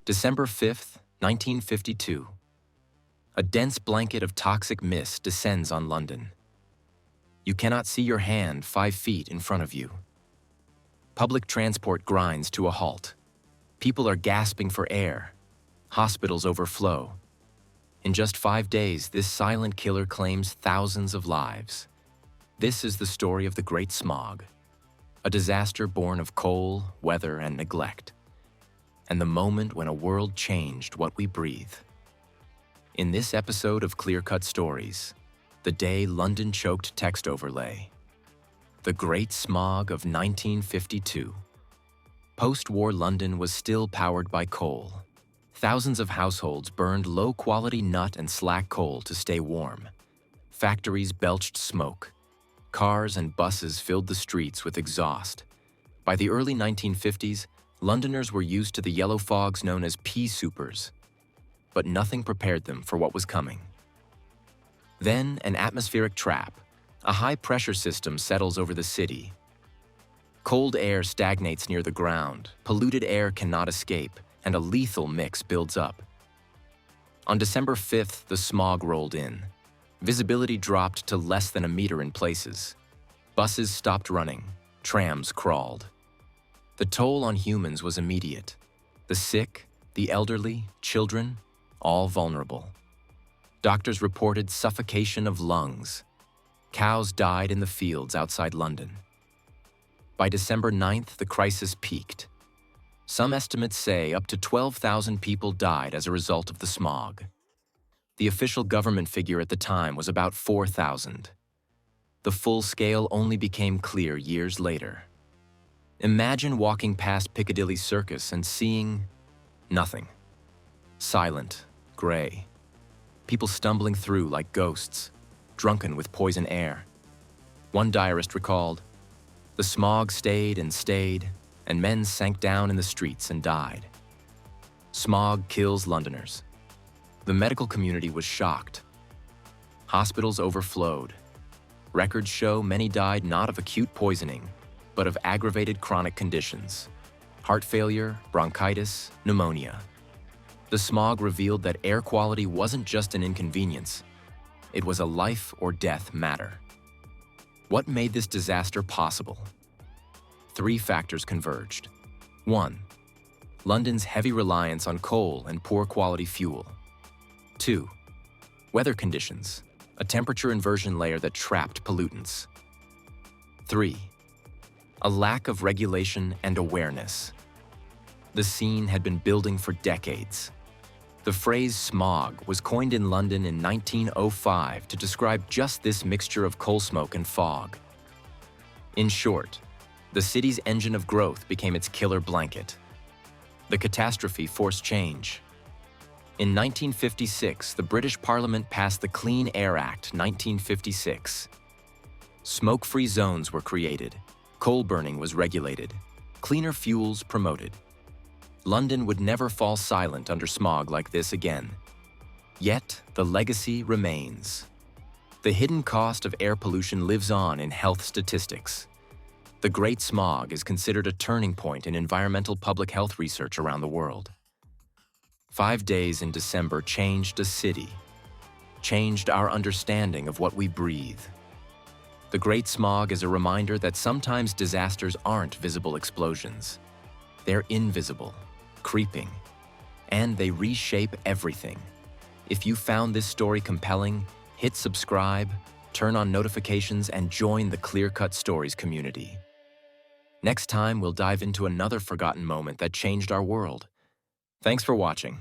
December 5th, 1952. A dense blanket of toxic mist descends on London. You cannot see your hand 5 feet in front of you. Public transport grinds to a halt. People are gasping for air. Hospitals overflow. In just 5 days, this silent killer claims thousands of lives. This is the story of the Great Smog, a disaster born of coal, weather, and neglect, and the moment when a world changed what we breathe. In this episode of ClearCut Stories, the day London choked text overlay. The Great Smog of 1952. Post-war London was still powered by coal. Thousands of households burned low-quality nut and slack coal to stay warm. Factories belched smoke. Cars and buses filled the streets with exhaust. By the early 1950s, Londoners were used to the yellow fogs known as pea soupers, but nothing prepared them for what was coming. Then, an atmospheric trap, a high-pressure system settles over the city. Cold air stagnates near the ground, polluted air cannot escape, and a lethal mix builds up. On December 5th, the smog rolled in. Visibility dropped to less than a meter in places. Buses stopped running, trams crawled. The toll on humans was immediate. The sick, the elderly, children, all vulnerable. Doctors reported suffocation of lungs. Cows died in the fields outside London. By December 9th, the crisis peaked. Some estimates say up to 12,000 people died as a result of the smog. The official government figure at the time was about 4,000. The full scale only became clear years later. Imagine walking past Piccadilly Circus and seeing nothing. Silent, gray. People stumbling through like ghosts, drunken with poison air. One diarist recalled, "The smog stayed, and men sank down in the streets and died." Smog kills Londoners. The medical community was shocked. Hospitals overflowed. Records show many died not of acute poisoning, but of aggravated chronic conditions: heart failure, bronchitis, pneumonia. The smog revealed that air quality wasn't just an inconvenience, it was a life or death matter. What made this disaster possible? 3 factors converged. 1. London's heavy reliance on coal and poor quality fuel. 2. Weather conditions, a temperature inversion layer that trapped pollutants. 3. A lack of regulation and awareness. The scene had been building for decades. The phrase smog was coined in London in 1905 to describe just this mixture of coal smoke and fog. In short, the city's engine of growth became its killer blanket. The catastrophe forced change. In 1956, the British Parliament passed the Clean Air Act 1956. Smoke-free zones were created. Coal burning was regulated. Cleaner fuels promoted. London would never fall silent under smog like this again. Yet, the legacy remains. The hidden cost of air pollution lives on in health statistics. The Great Smog is considered a turning point in environmental public health research around the world. 5 days in December changed a city, changed our understanding of what we breathe. The Great Smog is a reminder that sometimes disasters aren't visible explosions. They're invisible, creeping, and they reshape everything. If you found this story compelling, hit subscribe, turn on notifications, and join the ClearCut Stories community. Next time, we'll dive into another forgotten moment that changed our world. Thanks for watching.